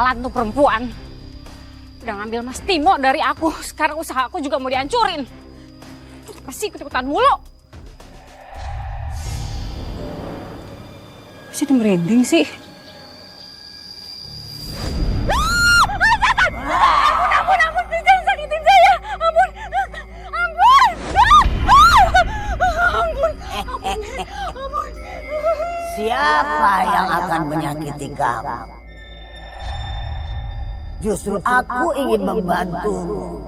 sialan tuh perempuan. Udah ngambil Mas Timo dari aku, sekarang usaha aku juga mau dihancurin. Pasti ikut-ikutan mulu. Masih ada merinding sih. Ampun, jangan sakitin saya. Ampun. Siapa yang akan menyakiti kamu? Justru aku ingin membantumu.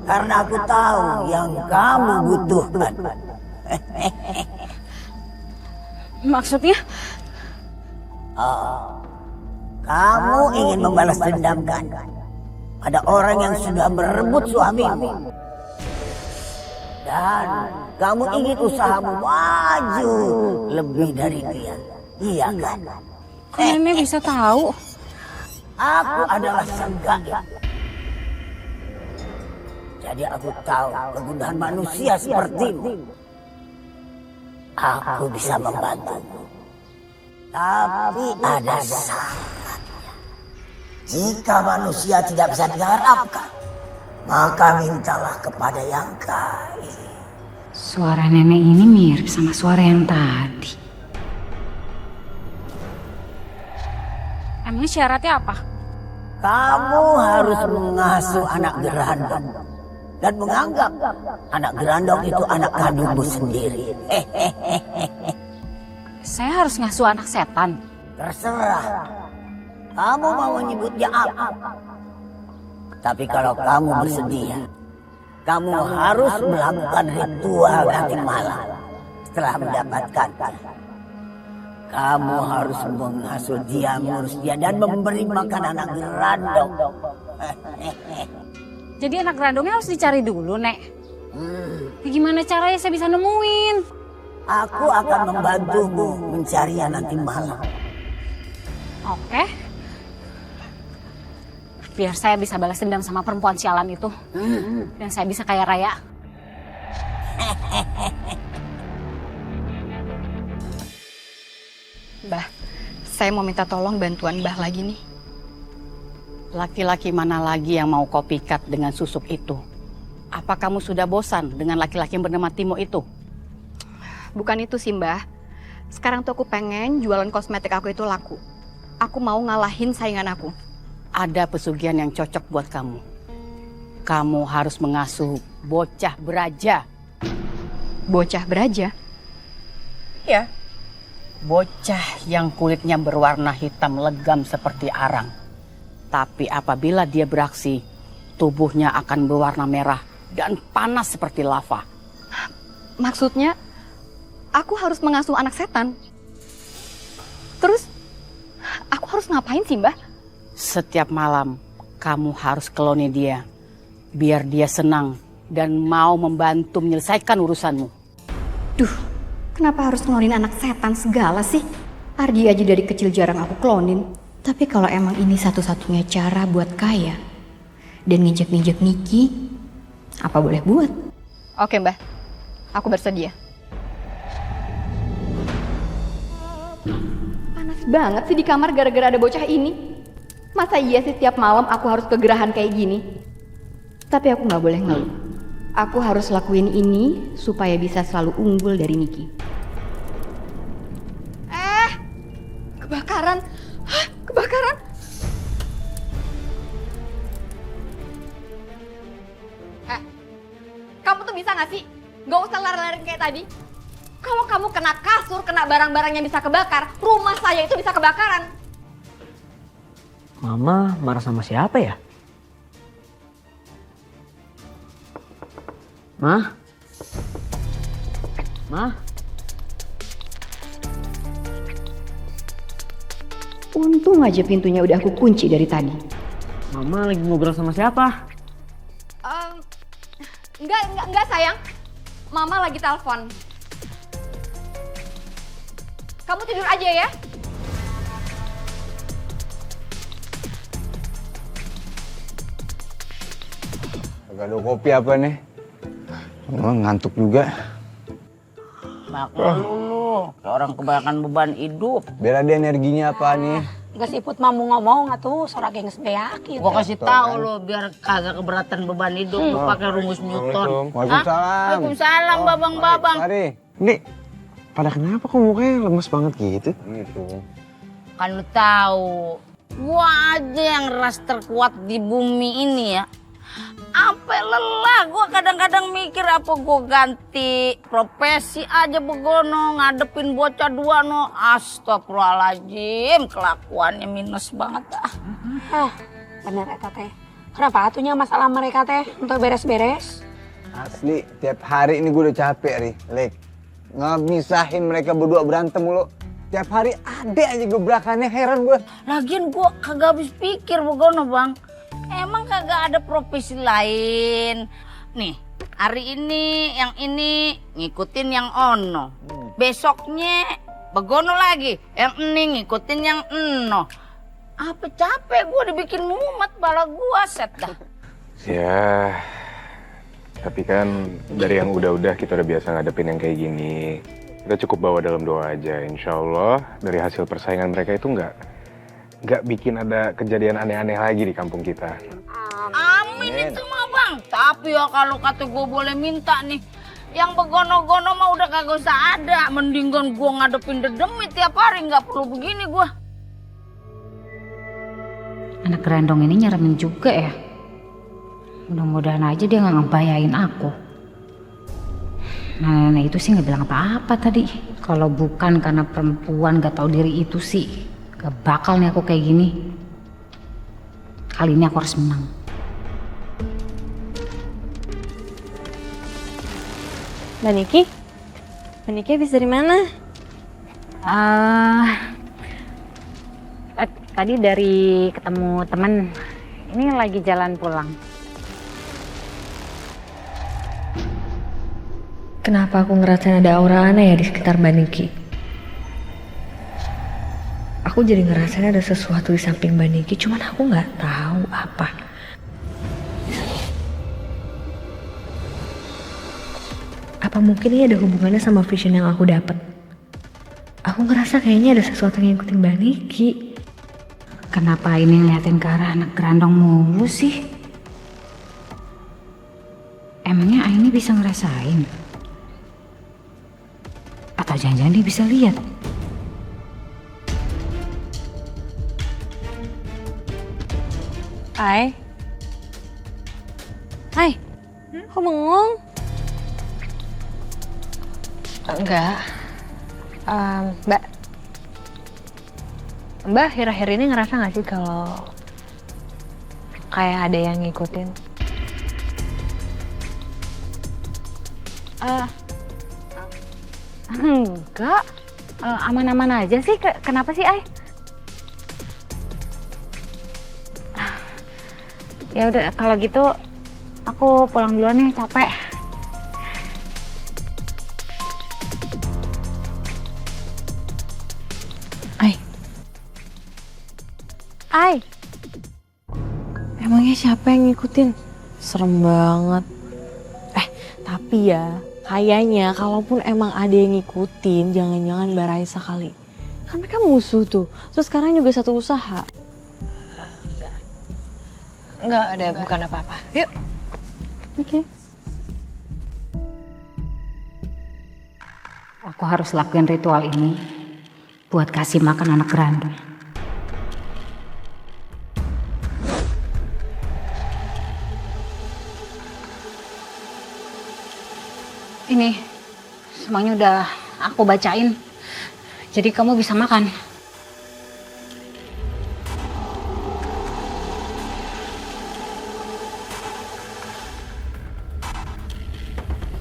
Karena aku tahu yang kamu butuhkan. Maksudnya? Kamu ingin membalas dendam kan? Pada orang yang sudah merebut suamimu. Dan kamu ingin usahamu maju lebih dari dia. Iya kan? Kok nenek bisa tahu? Aku adalah sang gaib. Jadi aku tahu kegundahan manusia sepertimu. Aku bisa membantumu. Tapi ada syaratnya. Jika manusia tidak bisa diharapkan, maka mintalah kepada yang gaib. Suara nenek ini mirip sama suara yang tadi. Emang syaratnya apa? Kamu harus mengasuh anak gerandong. Dan menganggap anak gerandong itu anak kandungmu sendiri. Saya harus ngasuh anak setan. Terserah. Kamu mau menyebutnya apa? Tapi kalau kamu bersedia, kamu harus melakukan ritual nanti malam. Setelah mendapatkannya, kamu harus mengasuh dia, mengurus dia, dan memberi makan anak gerandong. Jadi anak gerandongnya harus dicari dulu, Nek. Ya, gimana caranya saya bisa nemuin? Aku akan membantumu mencarinya nanti malam. Oke. Biar saya bisa balas dendam sama perempuan sialan itu. Dan saya bisa kaya raya. Mbah, saya mau minta tolong bantuan Mbah lagi nih. Laki-laki mana lagi yang mau kau pikat dengan susuk itu? Apa kamu sudah bosan dengan laki-laki yang bernama Timo itu? Bukan itu sih Mbah. Sekarang tuh aku pengen jualan kosmetik aku itu laku. Aku mau ngalahin saingan aku. Ada pesugihan yang cocok buat kamu. Kamu harus mengasuh bocah beraja. Bocah beraja? Ya. Bocah yang kulitnya berwarna hitam legam seperti arang. Tapi apabila dia beraksi, tubuhnya akan berwarna merah dan panas seperti lava. Maksudnya, aku harus mengasuh anak setan. Terus, aku harus ngapain sih Mbah? Setiap malam, kamu harus keloni dia. Biar dia senang dan mau membantu menyelesaikan urusanmu. Duh, kenapa harus ngelonin anak setan segala sih? Ardi aja dari kecil jarang aku klonin. Tapi kalau emang ini satu-satunya cara buat kaya dan nginjek-nginjek Niki, apa boleh buat? Oke Mbah, aku bersedia. Panas banget sih di kamar gara-gara ada bocah ini. Masa iya sih tiap malam aku harus kegerahan kayak gini? Tapi aku gak boleh ngeluh. Aku harus lakuin ini supaya bisa selalu unggul dari Niki. Kebakaran! Hah? Kebakaran? Kamu tuh bisa gak sih? Gak usah lari-lari kayak tadi. Kalau kamu kena kasur, kena barang-barang yang bisa kebakar, rumah saya itu bisa kebakaran. Mama marah sama siapa ya? Ma? Untung aja pintunya udah aku kunci dari tadi. Mama lagi ngobrol sama siapa? Enggak sayang. Mama lagi telepon. Kamu tidur aja ya. Gak ada kopi apa nih? Ngantuk juga. Maklum lu, kayak orang kebanyakan beban hidup. Biar ada energinya apa nih? Gak siput mamu ngomong atuh sora gengs beak gitu. Gua kasih tahu lo biar kagak keberatan beban hidup lu pakai rumus Newton. Waalaikumsalam. Waalaikumsalam babang-babang. Mari. Ini pada kenapa kok mukanya lemes banget gitu? Gitu. Kan lu tahu, gua aja yang ras terkuat di bumi ini ya. Sampai lelah gua kadang-kadang mikir apa gua ganti profesi aja begono ngadepin bocah dua no. Astagfirullahaladzim, kelakuannya minus banget dah. Bener eta teh. Kenapa atunya masalah mereka teh untuk beres-beres? Asli, tiap hari ini gue udah capek, Ri. Lek, ngemisahin mereka berdua berantem mulu. Tiap hari ada aja gebrakannya, heran gue. Lagian gua kagak habis pikir begono bang. Emang kagak ada profesi lain. Nih, hari ini yang ini ngikutin yang ono. Besoknya begono lagi, yang ini ngikutin yang eno. Apa capek gua dibikin mumet pala gua set dah. Ya, tapi kan dari yang udah-udah kita udah biasa ngadepin yang kayak gini. Kita cukup bawa dalam doa aja. Insya Allah dari hasil persaingan mereka itu nggak bikin ada kejadian aneh-aneh lagi di kampung kita. Amin itu mah bang. Tapi ya kalau kata gue boleh minta nih, yang begono-gono mah udah kagak usah ada. Mendingan gue ngadepin dedemit tiap hari, nggak perlu begini gue. Anak gerandong ini nyeremin juga ya. Mudah-mudahan aja dia nggak ngebayain aku. Nah, nenek itu sih nggak bilang apa-apa tadi. Kalau bukan karena perempuan gak tahu diri itu sih, gak bakal nih aku kayak gini. Kali ini aku harus menang. Mbak Niki habis dari mana? Tadi dari ketemu temen. Ini lagi jalan pulang. Kenapa aku ngerasain ada aura aneh ya di sekitar Mbak Niki? Aku jadi ngerasain ada sesuatu di samping Mbak Niki, cuman aku nggak tahu apa. Apa mungkin ini ada hubungannya sama vision yang aku dapat? Aku ngerasa kayaknya ada sesuatu yang ngikutin Mbak Niki. Kenapa ini ngeliatin ke arah anak gerandong mulu sih? Emangnya Aini bisa ngerasain? Atau jangan-jangan dia bisa lihat? Hai, kok bengong? Enggak, Mbak akhir-akhir ini ngerasa nggak sih kalau kayak ada yang ngikutin? Enggak, aman-aman aja sih. Kenapa sih, Ay? Ya udah, kalau gitu aku pulang duluan nih, capek. Ay, emangnya siapa yang ngikutin? Serem banget. Tapi ya, kayaknya kalaupun emang ada yang ngikutin, jangan-jangan Mbak Raisa kali. Kan mereka musuh tuh, terus sekarang juga satu usaha. Enggak ada, bukan apa-apa. Yuk. Oke. Aku harus lakuin ritual ini buat kasih makan anak gerandong. Ini semuanya udah aku bacain, jadi kamu bisa makan.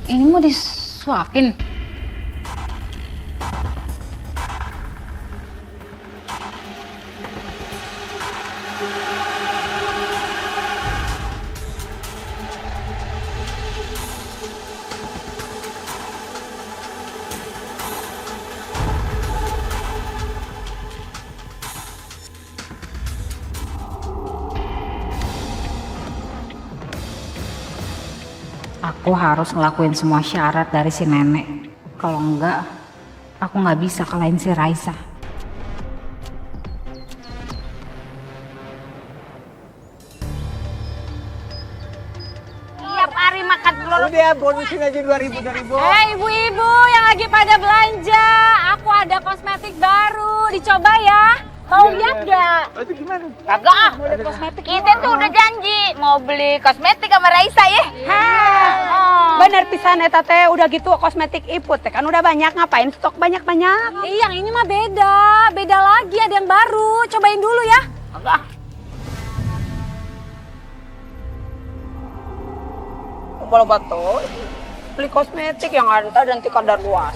Ini mau disuapin? Aku harus ngelakuin semua syarat dari si nenek. Kalau enggak, aku nggak bisa kalahin si Raisa. mari makan dulu. Udah, bonusin aja 2.000. Ibu-ibu yang lagi pada belanja, aku ada kosmetik baru, dicoba ya. Mau lihat gak? Itu gimana? Kagak ah, mau lihat kosmetik. Kita tuh udah janji mau beli kosmetik sama Raisa ya. Bener pisan eta teh, udah gitu kosmetik Iput teh kan udah banyak, ngapain stok banyak-banyak? Yang ini mah beda lagi, ada yang baru. Cobain dulu ya. Kagak. Kalau batu, beli kosmetik yang anta dan tikadar luas.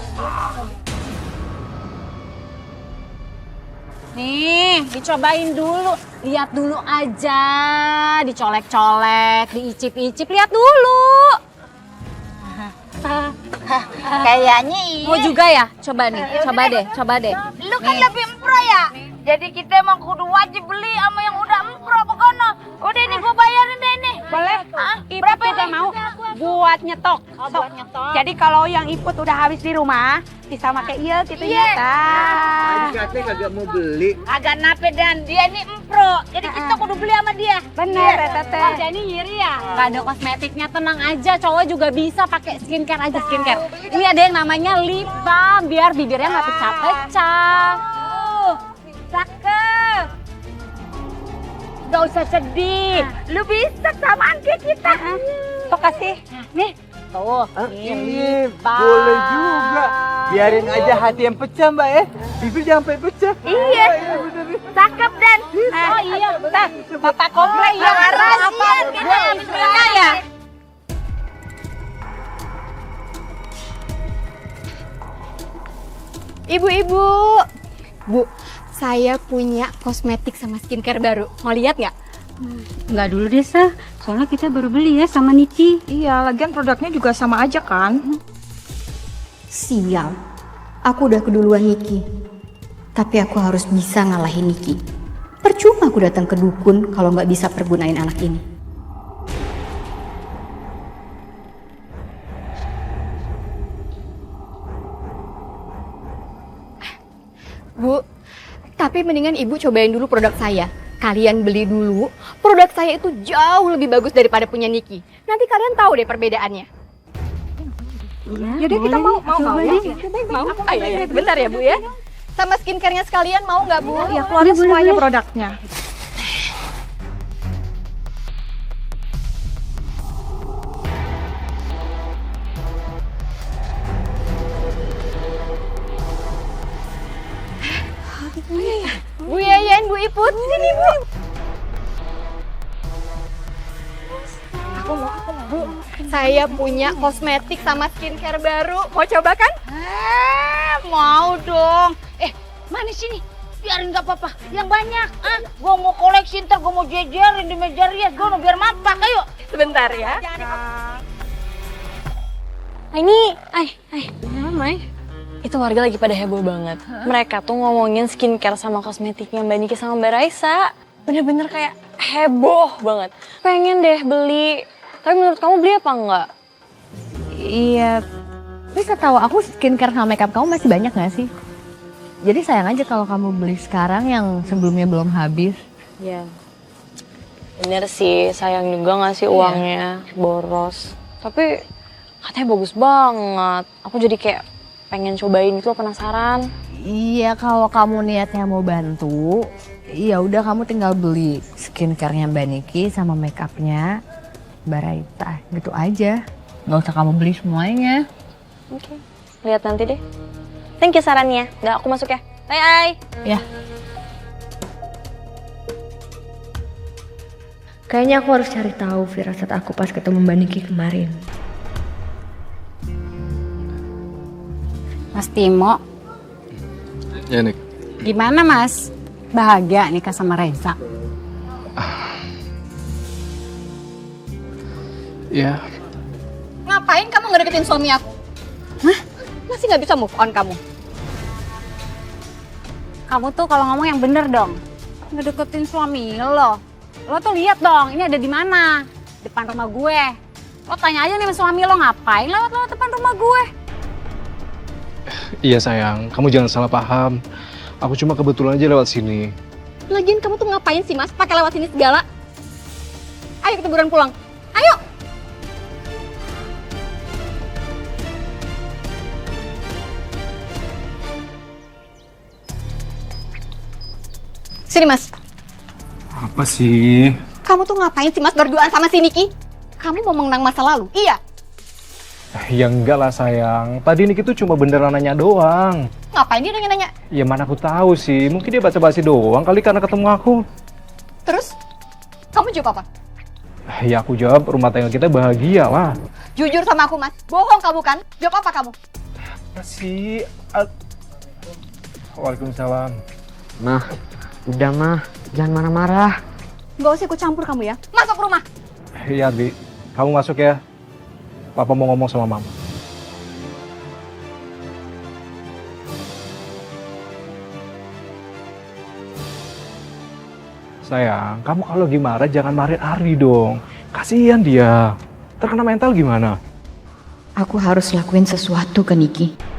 Nih, dicobain dulu. Lihat dulu aja. Dicolek-colek, diicip-icip. Lihat dulu. Kayaknya iya. Mau juga ya? Coba nih, coba deh. Lu kan lebih empro ya? Jadi kita emang kudu wajib beli sama yang udah empro pokoknya. Udah ini gue bayarin deh ini. Boleh? Iput juga mau buat nyetok. Buat nyetok. Jadi kalau yang Iput udah habis di rumah, bisa pakai iya gitu ya. Katanya kagak mau beli. Agak nape dan dia ini empro. Jadi kita kudu beli sama dia. Bener, Tete. Oh, jadi ngiri ya? Gak ada kosmetiknya, tenang aja. Cowok juga bisa pakai skincare aja, skincare. Ini ada yang namanya lip balm, biar bibirnya nggak pecah-pecah. Cakep. Gak usah sedih. Lu bisa samaan kayak kita. Tuh kasih. Nih. Tuh. Iya, boleh juga. Biarin aja hati yang pecah, Mbak ya. Bibir jangan sampai pecah. Iya. Cakep dan. Oh iya, bentar. Bapak komplain yang rahasian kita habis beli ya. Ibu-ibu. Bu, saya punya kosmetik sama skincare baru. Mau lihat nggak? Nggak dulu deh, Sa. Soalnya kita baru beli ya sama Niki. Iya, lagian produknya juga sama aja kan? Sial. Aku udah keduluan Niki. Tapi aku harus bisa ngalahin Niki. Percuma aku datang ke dukun kalau nggak bisa pergunain anak ini. Bu, tapi mendingan ibu cobain dulu produk saya. Kalian beli dulu, produk saya itu jauh lebih bagus daripada punya Niki. Nanti kalian tahu deh perbedaannya. Yaudah kita mau ya. Mau? Ayo, bentar ya Bu ya. Sama skincare-nya sekalian mau nggak Bu? Ya keluarin semuanya produknya. Bu Yayan, Bu Iput, sini Bu. Aku mau. Bu, saya punya kosmetik sama skincare baru. Mau coba kan? Mau dong. Mana sini? Biarin gak apa-apa. Yang banyak. Gua mau koleksi, ntar gua mau jejerin di meja rias. Gua mau biar mampak. Ayo. Sebentar ya. Ini, Mai. Itu warga lagi pada heboh banget. Mereka tuh ngomongin skincare sama kosmetiknya Mbak Niki sama Mbak Raisa. Bener-bener kayak heboh banget. Pengen deh beli. Tapi menurut kamu beli apa enggak? Iya. Tapi setahu aku skincare sama makeup kamu masih banyak nggak sih? Jadi sayang aja kalau kamu beli sekarang yang sebelumnya belum habis. Iya. Bener sih, sayang juga nggak sih uangnya boros. Tapi katanya bagus banget. Aku jadi kayak pengen cobain gitu, penasaran. Iya, kalau kamu niatnya mau bantu, ya udah kamu tinggal beli skincare-nya Mbak Niki sama makeupnya Mbak Raisa, gitu aja. Nggak usah kamu beli semuanya. Oke, lihat nanti deh. Thank you sarannya. Nggak, aku masuk ya. Bye. Ya. Kayaknya aku harus cari tahu firasat aku pas ketemu Mbak Niki kemarin. Mas Timo, Ya, Nik. gimana Mas? Bahagia nikah sama Reza? Ya, Ngapain kamu ngedeketin suami aku? Hah? Masih nggak bisa move on kamu? Kamu tuh kalau ngomong yang bener dong. Ngedeketin suami lo. Lo tuh lihat dong, ini ada di mana? Depan rumah gue. Lo tanya aja nih sama suami lo, ngapain lewat depan rumah gue? iya sayang, kamu jangan salah paham. Aku cuma kebetulan aja lewat sini. Lagian kamu tuh ngapain sih Mas? Pakai lewat sini segala. Ayo kita buruan pulang. Ayo. Sini Mas. Apa sih? Kamu tuh ngapain sih Mas berduaan sama si Niki? Kamu mau mengenang masa lalu? Iya. Ya enggak lah sayang. Tadi Niki tuh cuma beneran nanya doang. Ngapain dia nanya-nanya? Ya mana aku tahu sih. Mungkin dia basa-basi doang kali karena ketemu aku. Terus? Kamu jawab apa? Ya aku jawab rumah tangga kita bahagia lah. Jujur sama aku Mas. Bohong kamu kan? Jawab apa kamu? Apa sih? Waalaikumsalam. Mah, udah mah, jangan marah-marah. Gak usah ikut campur kamu ya. Masuk rumah. Iya Bi, kamu masuk ya. Papa mau ngomong sama Mama. Sayang, kamu kalau lagi marah jangan marahin Ardi dong. Kasihan dia. Terkena mental gimana? Aku harus lakuin sesuatu ke Niki.